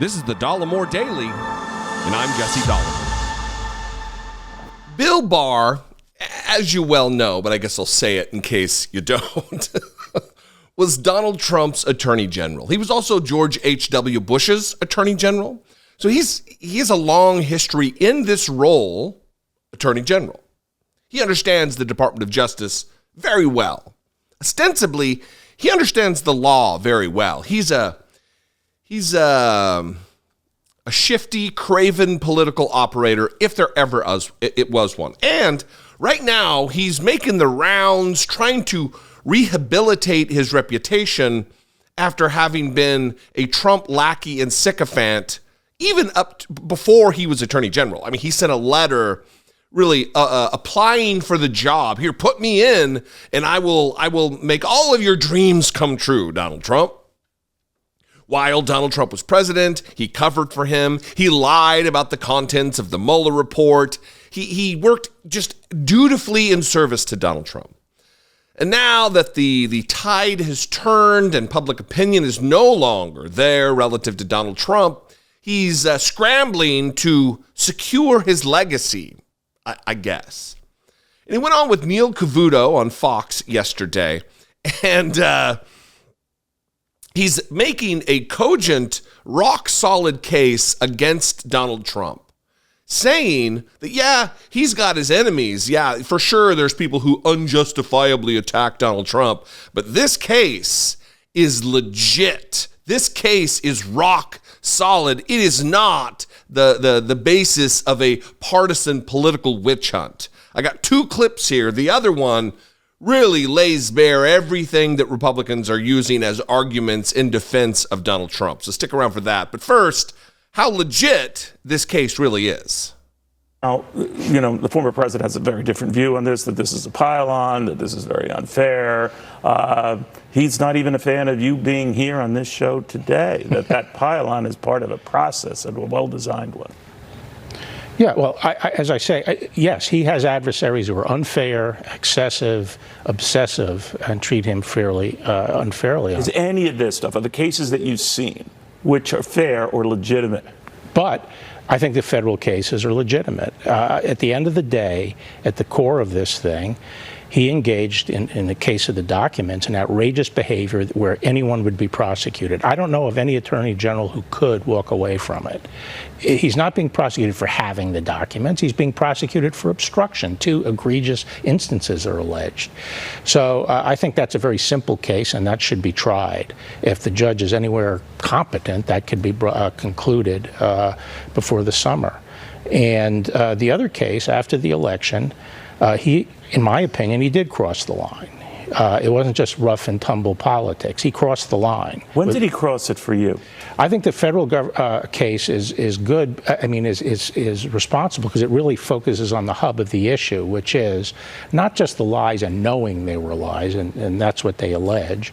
This is the Dollemore Daily, and I'm Jesse Dollemore. Bill Barr, as you well know, but I guess I'll say it in case you don't, was Donald Trump's attorney general. He was also George H.W. Bush's attorney general. So he has a long history in this role, attorney general. He understands the Department of Justice very well. Ostensibly, he understands the law very well. He's a shifty, craven political operator, if there ever was one. And right now, he's making the rounds, trying to rehabilitate his reputation after having been a Trump lackey and sycophant, even before he was attorney general. I mean, he sent a letter really applying for the job. Here, put me in, and I will make all of your dreams come true, Donald Trump. While Donald Trump was president, he covered for him. He lied about the contents of the Mueller report. He worked just dutifully in service to Donald Trump. And now that the tide has turned and public opinion is no longer there relative to Donald Trump, he's scrambling to secure his legacy, I guess. And he went on with Neil Cavuto on Fox yesterday, and he's making a cogent, rock-solid case against Donald Trump, saying that, yeah, he's got his enemies. Yeah, for sure, there's people who unjustifiably attack Donald Trump, but this case is legit. This case is rock solid. It is not the basis of a partisan political witch hunt. I got two clips here. The other one really lays bare everything that Republicans are using as arguments in defense of Donald Trump. So stick around for that. But first, how legit this case really is. Now, the former president has a very different view on this, that this is a pile-on, that this is very unfair. He's not even a fan of you being here on this show today, that pile-on is part of a process, and a well-designed one. Yeah, well, as I say, yes, he has adversaries who are unfair, excessive, obsessive, and treat him unfairly. Is any of this stuff, are the cases that you've seen, which are fair or legitimate? But I think the federal cases are legitimate. At the end of the day, at the core of this thing, he engaged, in the case of the documents, in outrageous behavior where anyone would be prosecuted. I don't know of any attorney general who could walk away from it. He's not being prosecuted for having the documents. He's being prosecuted for obstruction. Two egregious instances are alleged. So I think that's a very simple case, and that should be tried. If the judge is anywhere competent, that could be concluded before the summer. And the other case, after the election, in my opinion, he did cross the line. It wasn't just rough and tumble politics. He crossed the line. When did he cross it for you? I think the federal case is good. I mean, is responsible because it really focuses on the hub of the issue, which is not just the lies and knowing they were lies, and that's what they allege,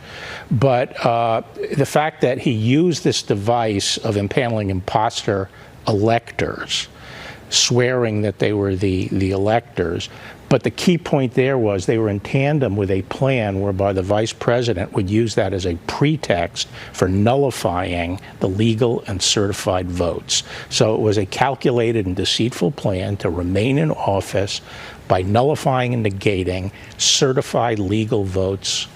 but the fact that he used this device of impaneling imposter electors, swearing that they were the electors. But the key point there was they were in tandem with a plan whereby the vice president would use that as a pretext for nullifying the legal and certified votes. So it was a calculated and deceitful plan to remain in office by nullifying and negating certified legal votes.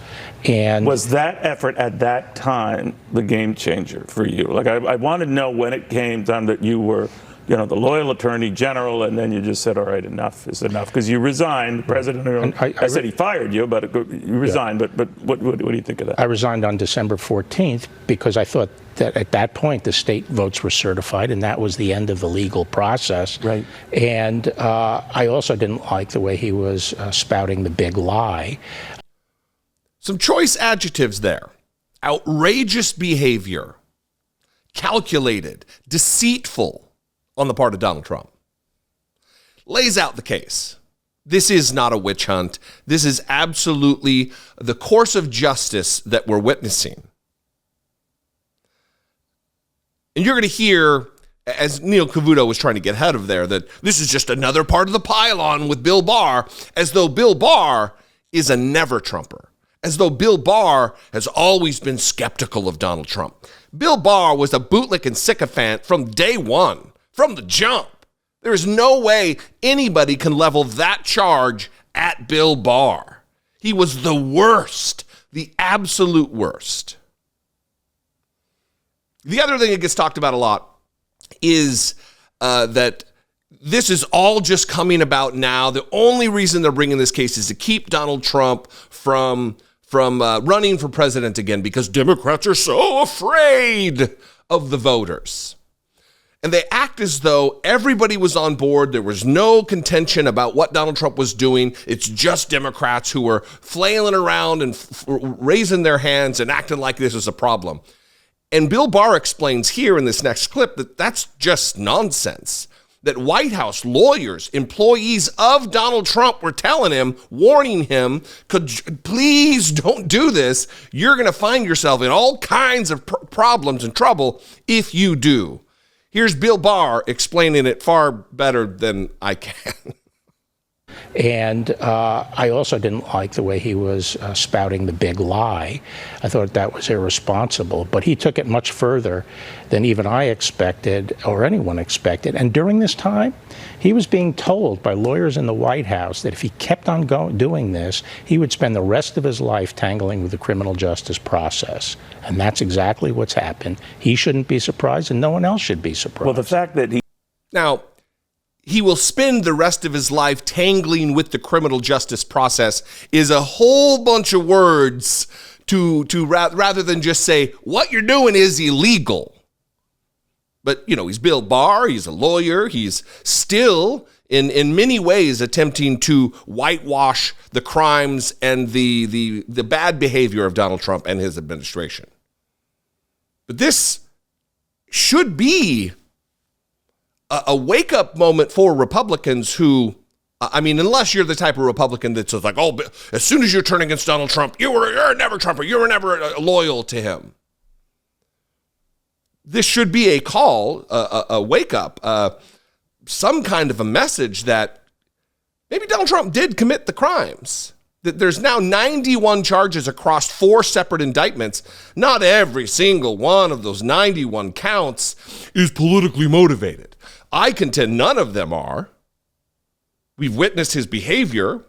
And was that effort at that time the game changer for you? Like, I want to know when it came time that you were the loyal attorney general, and then you just said, all right, enough is enough, because you resigned. The president, I said he fired you, but you resigned. Yeah. But what do you think of that? I resigned on December 14th because I thought that at that point the state votes were certified, and that was the end of the legal process. Right. And I also didn't like the way he was spouting the big lie. Some choice adjectives there. Outrageous behavior, calculated, deceitful, on the part of Donald Trump. Lays out the case. This is not a witch hunt. This is absolutely the course of justice that we're witnessing. And you're going to hear, as Neil Cavuto was trying to get ahead of there, that this is just another part of the pile-on with Bill Barr, as though Bill Barr is a never-Trumper, as though Bill Barr has always been skeptical of Donald Trump. Bill Barr was a bootlicking sycophant from day one, from the jump. There is no way anybody can level that charge at Bill Barr. He was the worst, the absolute worst. The other thing that gets talked about a lot is that this is all just coming about now. The only reason they're bringing this case is to keep Donald Trump from running for president again, because Democrats are so afraid of the voters. And they act as though everybody was on board. There was no contention about what Donald Trump was doing. It's just Democrats who were flailing around and raising their hands and acting like this is a problem. And Bill Barr explains here in this next clip that that's just nonsense. That White House lawyers, employees of Donald Trump were telling him, warning him, please don't do this. You're going to find yourself in all kinds of problems and trouble if you do. Here's Bill Barr explaining it far better than I can. And I also didn't like the way he was spouting the big lie. I thought that was irresponsible, but he took it much further than even I expected or anyone expected. And during this time, he was being told by lawyers in the White House that if he kept on doing this, he would spend the rest of his life tangling with the criminal justice process. And that's exactly what's happened. He shouldn't be surprised, and no one else should be surprised. Well, the fact that he will spend the rest of his life tangling with the criminal justice process is a whole bunch of words to rather than just say, what you're doing is illegal. But, he's Bill Barr, he's a lawyer, he's still, in many ways, attempting to whitewash the crimes and the bad behavior of Donald Trump and his administration. But this should be a wake-up moment for Republicans who, unless you're the type of Republican that's like, oh, as soon as you're turning against Donald Trump, you're never Trumper, you were never loyal to him. This should be a call, a wake-up, some kind of a message that maybe Donald Trump did commit the crimes. That there's now 91 charges across 4 separate indictments. Not every single one of those 91 counts is politically motivated. I contend none of them are. We've witnessed his behavior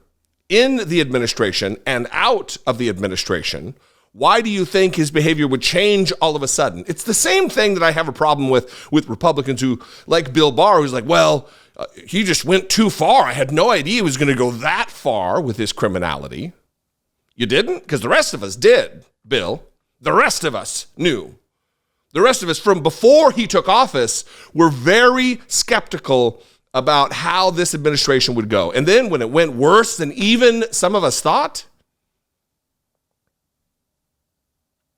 in the administration and out of the administration. Why do you think his behavior would change all of a sudden? It's the same thing that I have a problem with Republicans who, like Bill Barr, who's like, well, he just went too far. I had no idea he was going to go that far with his criminality. You didn't? Because the rest of us did, Bill. The rest of us knew. The rest of us, from before he took office, were very skeptical about how this administration would go. And then when it went worse than even some of us thought,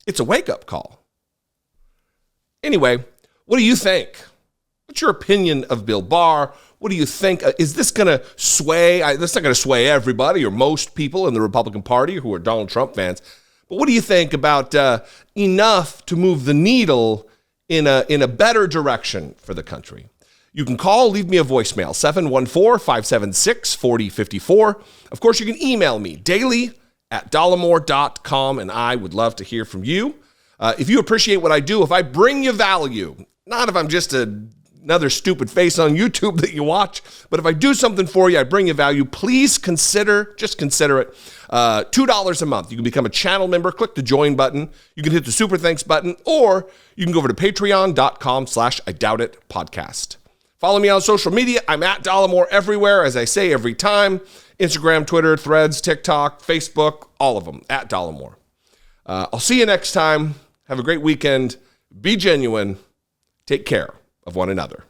it's a wake-up call. Anyway, what do you think? What's your opinion of Bill Barr? What do you think? Is this going to sway? This is not going to sway everybody or most people in the Republican Party who are Donald Trump fans. But what do you think about enough to move the needle in a better direction for the country? You can call, leave me a voicemail, 714-576-4054. Of course, you can email me, daily@dollemore.com, and I would love to hear from you. If you appreciate what I do, if I bring you value, not if I'm just another stupid face on YouTube that you watch, but if I do something for you, I bring you value, please consider it, $2 a month. You can become a channel member, click the join button. You can hit the super thanks button, or you can go over to patreon.com/IDoubtIt podcast. Follow me on social media. I'm at Dollemore everywhere, as I say every time. Instagram, Twitter, Threads, TikTok, Facebook, all of them, at Dollemore. I'll see you next time. Have a great weekend. Be genuine. Take care of one another.